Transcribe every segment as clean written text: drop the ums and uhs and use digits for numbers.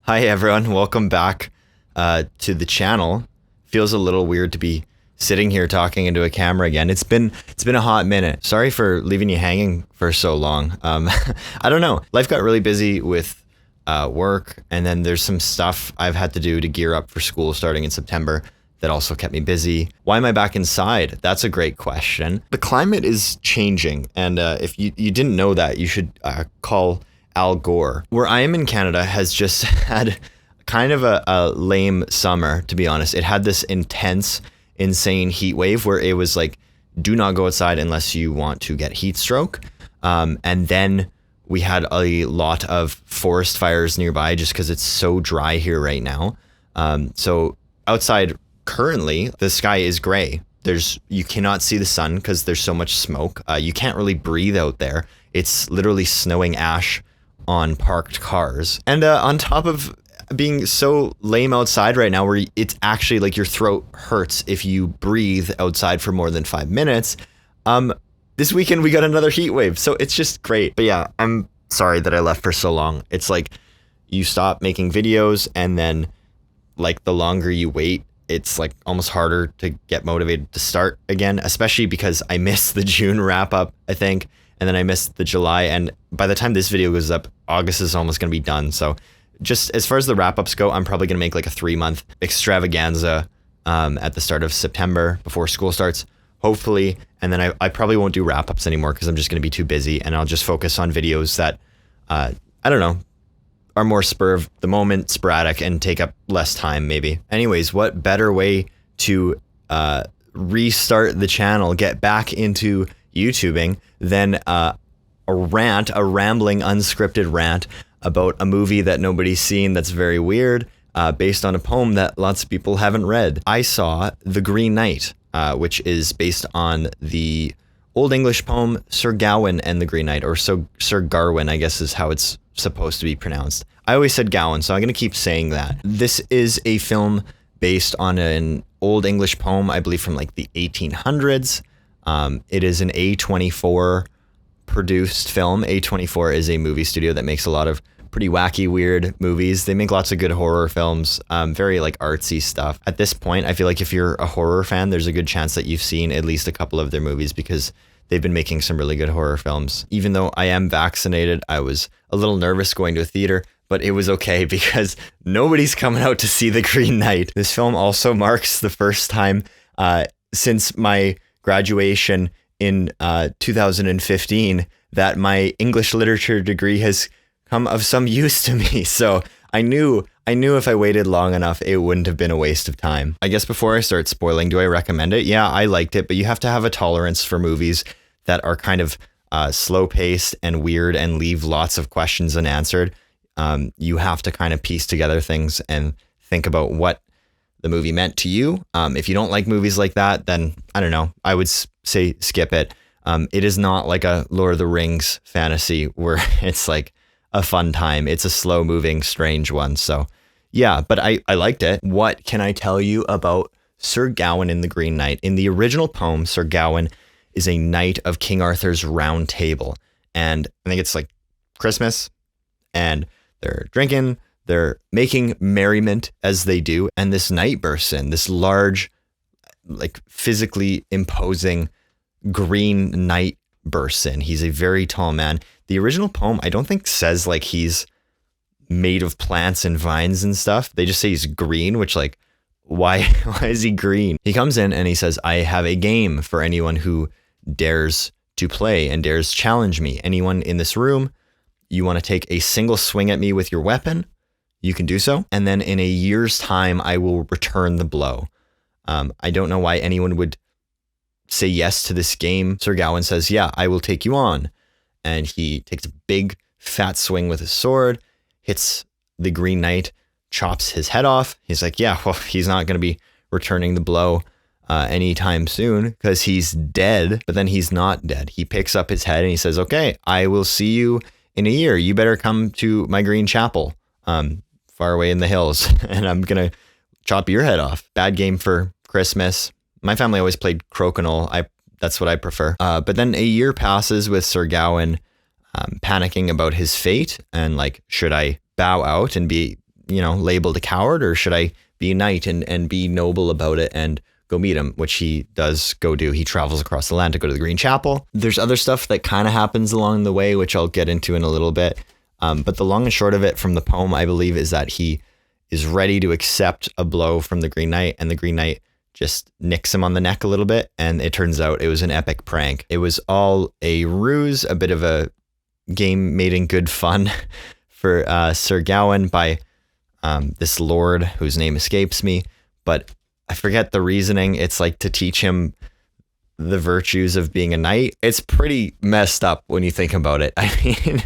Hi everyone, welcome back to the channel. Feels a little weird to be sitting here talking into a camera again. It's been a hot minute. Sorry for leaving you hanging for so long. I don't know. Life got really busy with work, and then there's some stuff I've had to do to gear up for school starting in September that also kept me busy. Why am I back inside? That's a great question. The climate is changing, and if you didn't know that, you should call Al Gore. Where I am in Canada has just had kind of a lame summer, to be honest. It had this intense, insane heat wave where it was like, do not go outside unless you want to get heat stroke. And then we had a lot of forest fires nearby just because it's so dry here right now. So outside currently, the sky is gray. You cannot see the sun because there's so much smoke. You can't really breathe out there. It's literally snowing ash on parked cars. And on top of being so lame outside right now, where it's actually like your throat hurts if you breathe outside for more than 5 minutes, this weekend we got another heat wave. So it's just great. But yeah, I'm sorry that I left for so long. It's like you stop making videos, and then like the longer you wait, it's like almost harder to get motivated to start again, especially because I missed the June wrap up, I think. And then I missed the July, and by the time this video goes up, August is almost going to be done. So just as far as the wrap-ups go, I'm probably going to make like a 3-month extravaganza at the start of September before school starts, hopefully. And then I probably won't do wrap-ups anymore because I'm just going to be too busy, and I'll just focus on videos that, I don't know, are more spur of the moment, sporadic, and take up less time maybe. Anyways, what better way to restart the channel, get back into YouTubing, than a rambling, unscripted rant about a movie that nobody's seen that's very weird, based on a poem that lots of people haven't read. I saw The Green Knight, which is based on the Old English poem Sir Gawain and the Green Knight, or Sir Garwin, I guess is how it's supposed to be pronounced. I always said Gawain, so I'm going to keep saying that. This is a film based on an Old English poem, I believe from like the 1800s. It is an A24 produced film. A24 is a movie studio that makes a lot of pretty wacky, weird movies. They make lots of good horror films, very like artsy stuff. At this point, I feel like if you're a horror fan, there's a good chance that you've seen at least a couple of their movies because they've been making some really good horror films. Even though I am vaccinated, I was a little nervous going to a theater, but it was okay because nobody's coming out to see The Green Knight. This film also marks the first time since my graduation in 2015 that my English literature degree has come of some use to me. So I knew if I waited long enough, it wouldn't have been a waste of time. I guess before I start spoiling, do I recommend it? Yeah, I liked it, but you have to have a tolerance for movies that are kind of slow paced and weird and leave lots of questions unanswered. You have to kind of piece together things and think about what the movie meant to you. If you don't like movies like that, then I don't know, I would say skip it. It is not like a Lord of the Rings fantasy where it's like a fun time. It's a slow moving, strange one. So yeah, but I liked it. What can I tell you about Sir Gawain in The Green Knight? In the original poem, Sir Gawain is a knight of King Arthur's Round Table. And I think it's like Christmas, and they're drinking, they're making merriment as they do, and this knight bursts in, this large, like physically imposing green knight bursts in. He's a very tall man. The original poem, I don't think says like he's made of plants and vines and stuff. They just say he's green, which like, why is he green? He comes in and he says, I have a game for anyone who dares to play and dares challenge me. Anyone in this room, you want to take a single swing at me with your weapon, you can do so. And then in a year's time, I will return the blow. I don't know why anyone would say yes to this game. Sir Gawain says, yeah, I will take you on. And he takes a big fat swing with his sword, hits the Green Knight, chops his head off. He's like, yeah, well, he's not going to be returning the blow anytime soon because he's dead. But then he's not dead. He picks up his head and he says, okay, I will see you in a year. You better come to my green chapel. Far away in the hills, and I'm gonna chop your head off. Bad game for Christmas. My family always played crokinole. That's what I prefer. But then a year passes with Sir Gawain panicking about his fate and like, should I bow out and be labeled a coward, or should I be a knight and be noble about it and go meet him, which he does go do. He travels across the land to go to the Green Chapel. There's other stuff that kind of happens along the way, which I'll get into in a little bit. But the long and short of it from the poem, I believe, is that he is ready to accept a blow from the Green Knight, and the Green Knight just nicks him on the neck a little bit. And it turns out it was an epic prank. It was all a ruse, a bit of a game made in good fun for Sir Gawain by this lord whose name escapes me, but I forget the reasoning. It's like to teach him the virtues of being a knight. It's pretty messed up when you think about it. I mean,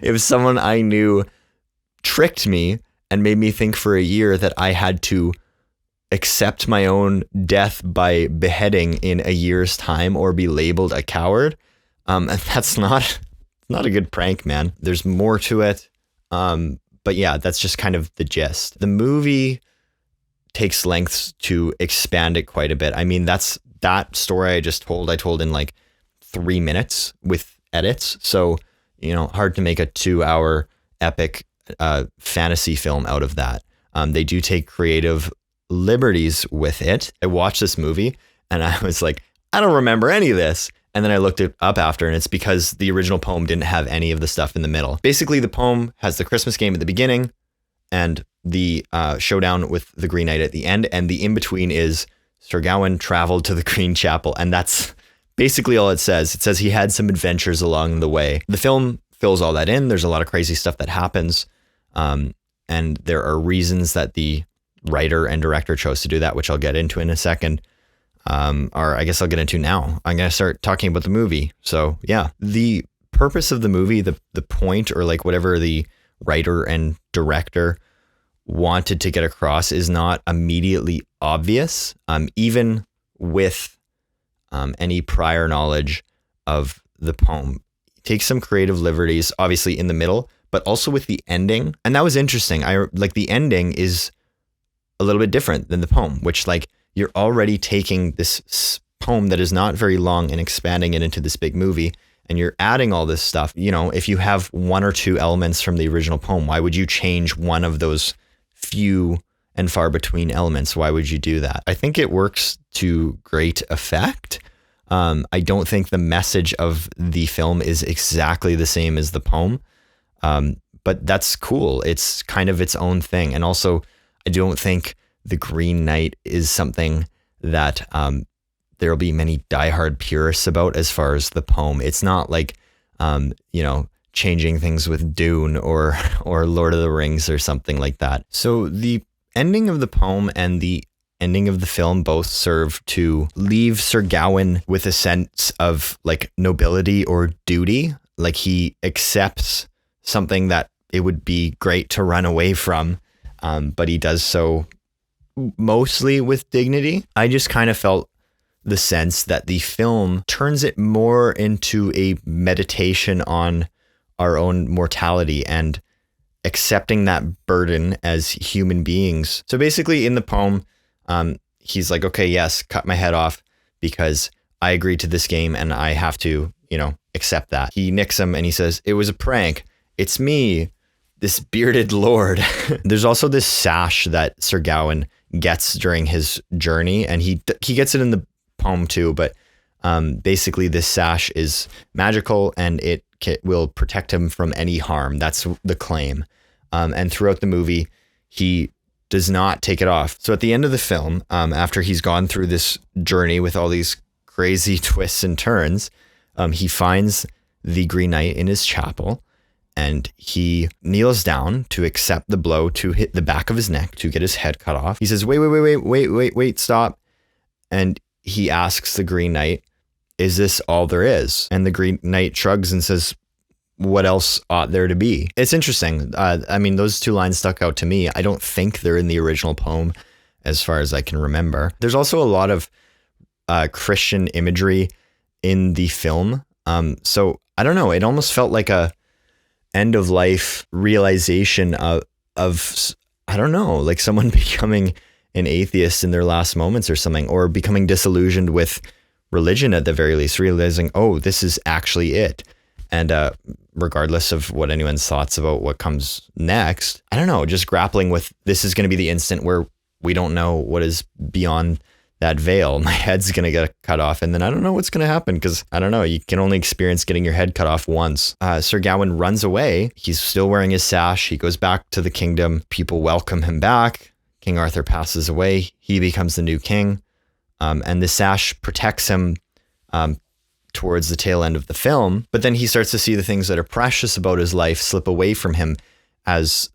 if someone I knew tricked me and made me think for a year that I had to accept my own death by beheading in a year's time or be labeled a coward, and that's not a good prank, man. There's more to it. But yeah, that's just kind of the gist. The movie takes lengths to expand it quite a bit. I mean, that story I told in like 3 minutes with edits. So, hard to make a 2-hour epic fantasy film out of that. They do take creative liberties with it. I watched this movie and I was like, I don't remember any of this. And then I looked it up after, and it's because the original poem didn't have any of the stuff in the middle. Basically, the poem has the Christmas game at the beginning and the showdown with the Green Knight at the end. And the in-between is Sir Gawain traveled to the Green Chapel. And that's basically all it says. It says he had some adventures along the way. The film fills all that in. There's a lot of crazy stuff that happens. And there are reasons that the writer and director chose to do that, which I'll get into in a second. Or I guess I'll get into now. I'm going to start talking about the movie. So yeah, the purpose of the movie, the point, or like whatever the writer and director wanted to get across is not immediately obvious, even with any prior knowledge of the poem. Take some creative liberties, obviously in the middle, but also with the ending. And that was interesting. The ending is a little bit different than the poem, which you're already taking this poem that is not very long and expanding it into this big movie, and you're adding all this stuff. If you have one or two elements from the original poem, why would you change one of those few and far between elements? Why would you do that? I think it works to great effect. I don't think the message of the film is exactly the same as the poem, but that's cool. It's kind of its own thing. And also, I don't think the Green Knight is something that there'll be many diehard purists about as far as the poem. It's not like, changing things with Dune or Lord of the Rings or something like that. So the ending of the poem and the ending of the film both serve to leave Sir Gawain with a sense of nobility or duty. Like he accepts something that it would be great to run away from, but he does so mostly with dignity. I just kind of felt the sense that the film turns it more into a meditation on our own mortality and accepting that burden as human beings. So basically in the poem, he's like, okay, yes, cut my head off because I agreed to this game and I have to, accept that. He nicks him and he says, it was a prank. It's me, this bearded lord. There's also this sash that Sir Gawain gets during his journey, and he gets it in the poem too, but basically this sash is magical and it will protect him from any harm. That's the claim. And throughout the movie, he does not take it off. So at the end of the film, after he's gone through this journey with all these crazy twists and turns, he finds the Green Knight in his chapel, and he kneels down to accept the blow to hit the back of his neck to get his head cut off. He says, wait, stop. And he asks the Green Knight, is this all there is? And the Green Knight shrugs and says, what else ought there to be? It's interesting. Those two lines stuck out to me. I don't think they're in the original poem as far as I can remember. There's also a lot of Christian imagery in the film. So I don't know. It almost felt like a end of life realization of I don't know, like someone becoming an atheist in their last moments or something, or becoming disillusioned with religion at the very least, realizing, oh, this is actually it. And regardless of what anyone's thoughts about what comes next, I don't know, just grappling with this is going to be the instant where we don't know what is beyond that veil. My head's going to get cut off, and then I don't know what's going to happen because I don't know. You can only experience getting your head cut off once. Sir Gawain runs away. He's still wearing his sash. He goes back to the kingdom. People welcome him back. King Arthur passes away. He becomes the new king. And the sash protects him towards the tail end of the film. But then he starts to see the things that are precious about his life slip away from him as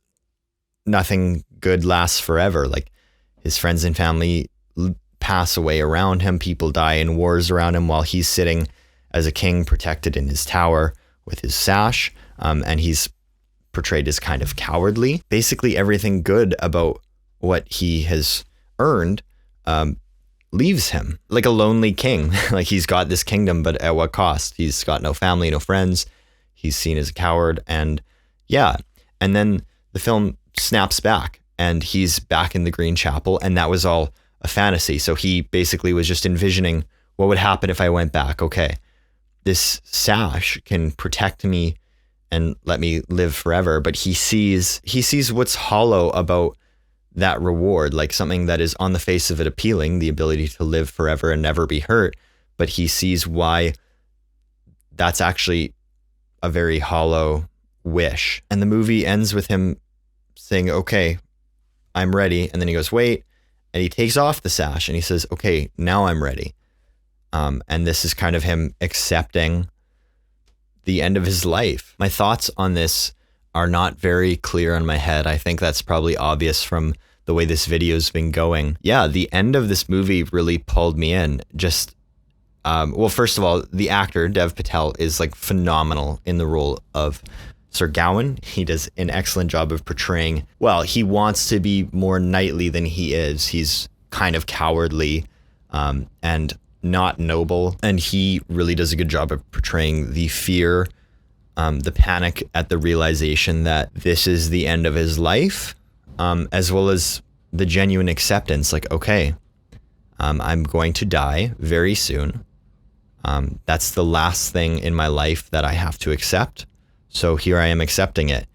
nothing good lasts forever. Like his friends and family pass away around him. People die in wars around him while he's sitting as a king protected in his tower with his sash. And he's portrayed as kind of cowardly. Basically, everything good about what he has earned leaves him like a lonely king. Like he's got this kingdom, but at what cost? He's got no family, no friends. He's seen as a coward. And yeah. And then the film snaps back and he's back in the Green Chapel. And that was all a fantasy. So he basically was just envisioning what would happen if I went back. Okay, this sash can protect me and let me live forever. But he sees what's hollow about that reward, like something that is on the face of it appealing, the ability to live forever and never be hurt. But he sees why that's actually a very hollow wish. And the movie ends with him saying, okay, I'm ready. And then he goes, wait. And he takes off the sash and he says, okay, now I'm ready. And this is kind of him accepting the end of his life. My thoughts on this are not very clear in my head. I think that's probably obvious from the way this video's been going. Yeah, the end of this movie really pulled me in. Just, well, first of all, the actor, Dev Patel, is like phenomenal in the role of Sir Gawain. He does an excellent job of portraying, well, he wants to be more knightly than he is. He's kind of cowardly and not noble. And he really does a good job of portraying the fear, the panic at the realization that this is the end of his life, as well as the genuine acceptance, like, okay, I'm going to die very soon. That's the last thing in my life that I have to accept. So here I am accepting it.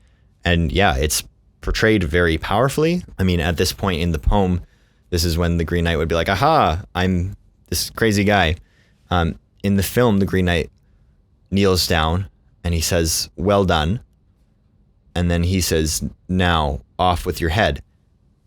And yeah, it's portrayed very powerfully. I mean, at this point in the poem, this is when the Green Knight would be like, aha, I'm this crazy guy. In the film, the Green Knight kneels down and he says, well done. And then he says, now off with your head.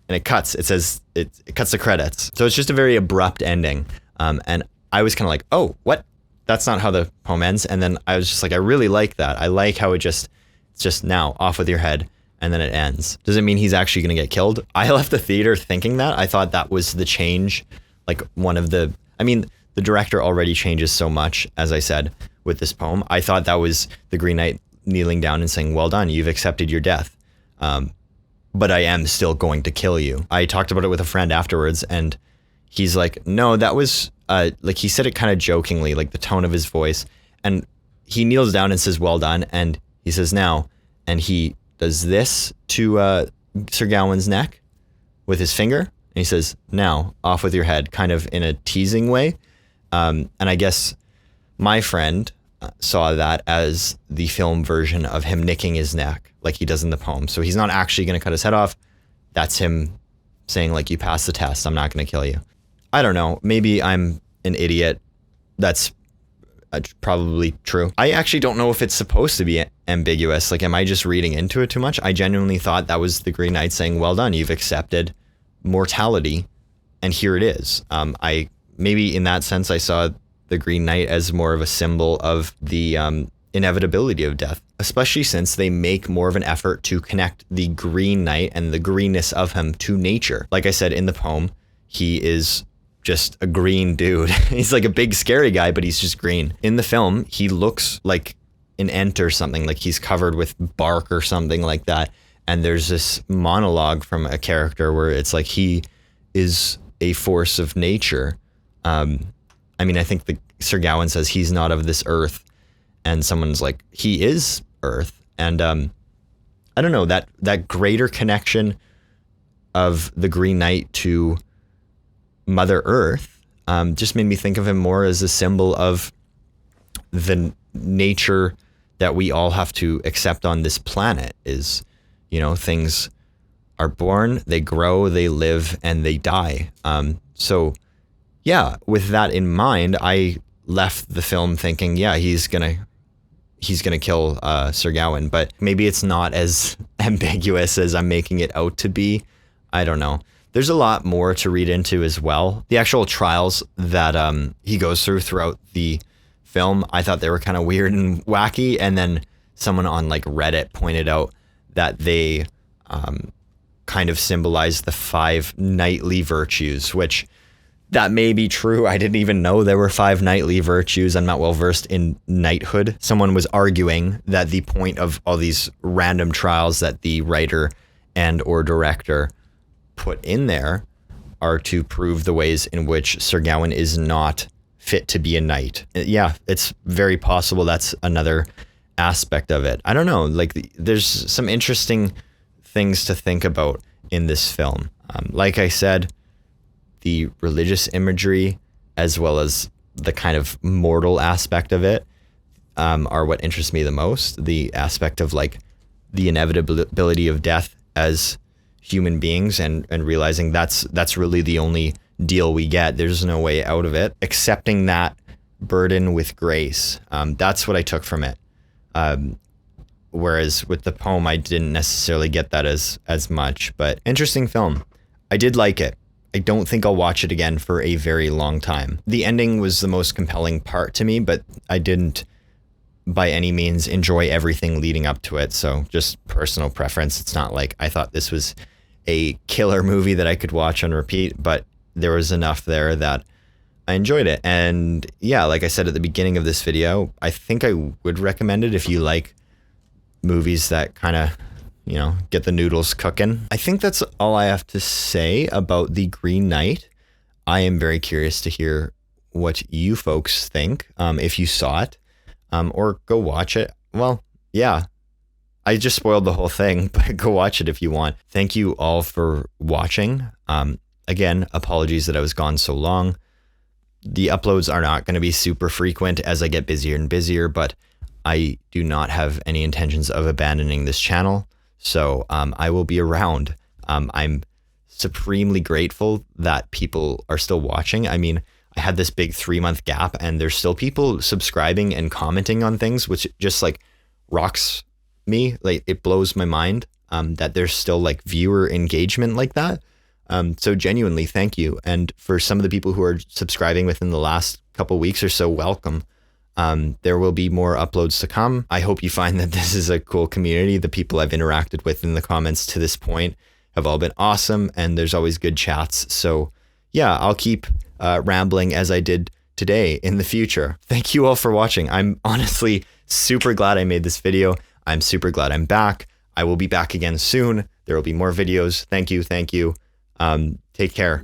And it cuts. It says, it cuts the credits. So it's just a very abrupt ending. And I was kind of like, oh, what? That's not how the poem ends. And then I was just like, I really like that. I like how it's just now off with your head and then it ends. Does it mean he's actually going to get killed? I left the theater thinking that. I thought that was the change. Like the director already changes so much, as I said, with this poem. I thought that was the Green Knight kneeling down and saying, well done, you've accepted your death. But I am still going to kill you. I talked about it with a friend afterwards and he's like, no, that was, like he said it kind of jokingly, like the tone of his voice. And he kneels down and says, well done. And he says, now, and he does this to Sir Gawain's neck with his finger. And he says, now, off with your head, kind of in a teasing way. And I guess my friend saw that as the film version of him nicking his neck like he does in the poem. So he's not actually going to cut his head off. That's him saying, like, you passed the test. I'm not going to kill you. I don't know. Maybe I'm an idiot. That's probably true. I actually don't know if it's supposed to be ambiguous. Like, am I just reading into it too much? I genuinely thought that was the Green Knight saying, well done, you've accepted mortality. And here it is. Maybe in that sense, I saw the Green Knight as more of a symbol of the inevitability of death, especially since they make more of an effort to connect the Green Knight and the greenness of him to nature. Like I said in the poem, he is just a green dude. He's like a big scary guy, but he's just green. In the film, he looks like an ant or something, like he's covered with bark or something like that. And there's this monologue from a character where it's like he is a force of nature. I mean, I think Sir Gawain says he's not of this earth, and someone's like, he is earth. And I don't know, that greater connection of the Green Knight to Mother Earth just made me think of him more as a symbol of the nature that we all have to accept on this planet is, things are born, they grow, they live, and they die. So yeah, with that in mind, I left the film thinking, yeah, he's gonna kill Sir Gawain, but maybe it's not as ambiguous as I'm making it out to be. I don't know. There's a lot more to read into as well. The actual trials that he goes throughout the film, I thought they were kind of weird and wacky. And then someone on like Reddit pointed out that they kind of symbolize the 5 knightly virtues, which that may be true. I didn't even know there were 5 knightly virtues. I'm not well versed in knighthood. Someone was arguing that the point of all these random trials that the writer and or director put in there are to prove the ways in which Sir Gawain is not fit to be a knight. Yeah, it's very possible that's another aspect of it. I don't know. Like, there's some interesting things to think about in this film. Like I said, the religious imagery as well as the kind of mortal aspect of it are what interests me the most. The aspect of like the inevitability of death as human beings and realizing that's really the only deal we get. There's no way out of it. Accepting that burden with grace. That's what I took from it. Whereas with the poem, I didn't necessarily get that as much, but interesting film. I did like it. I don't think I'll watch it again for a very long time. The ending was the most compelling part to me, but I didn't by any means enjoy everything leading up to it. So just personal preference. It's not like I thought this was a killer movie that I could watch on repeat, but there was enough there that I enjoyed it. And yeah, like I said at the beginning of this video, I think I would recommend it if you like movies that kind of, get the noodles cooking. I think that's all I have to say about The Green Knight. I am very curious to hear what you folks think, if you saw it, or go watch it. Well, yeah, I just spoiled the whole thing, but go watch it if you want. Thank you all for watching. Again, apologies that I was gone so long. The uploads are not going to be super frequent as I get busier and busier, but I do not have any intentions of abandoning this channel. So I will be around. I'm supremely grateful that people are still watching. I mean, I had this big 3-month gap and there's still people subscribing and commenting on things, which just like rocks me. Like, it blows my mind that there's still like viewer engagement like that. So genuinely, thank you. And for some of the people who are subscribing within the last couple weeks or so, welcome. There will be more uploads to come. I hope you find that this is a cool community. The people I've interacted with in the comments to this point have all been awesome, and there's always good chats. So yeah, I'll keep rambling as I did today in the future. Thank you all for watching. I'm honestly super glad I made this video. I'm super glad I'm back. I will be back again soon. There will be more videos. Thank you. Take care.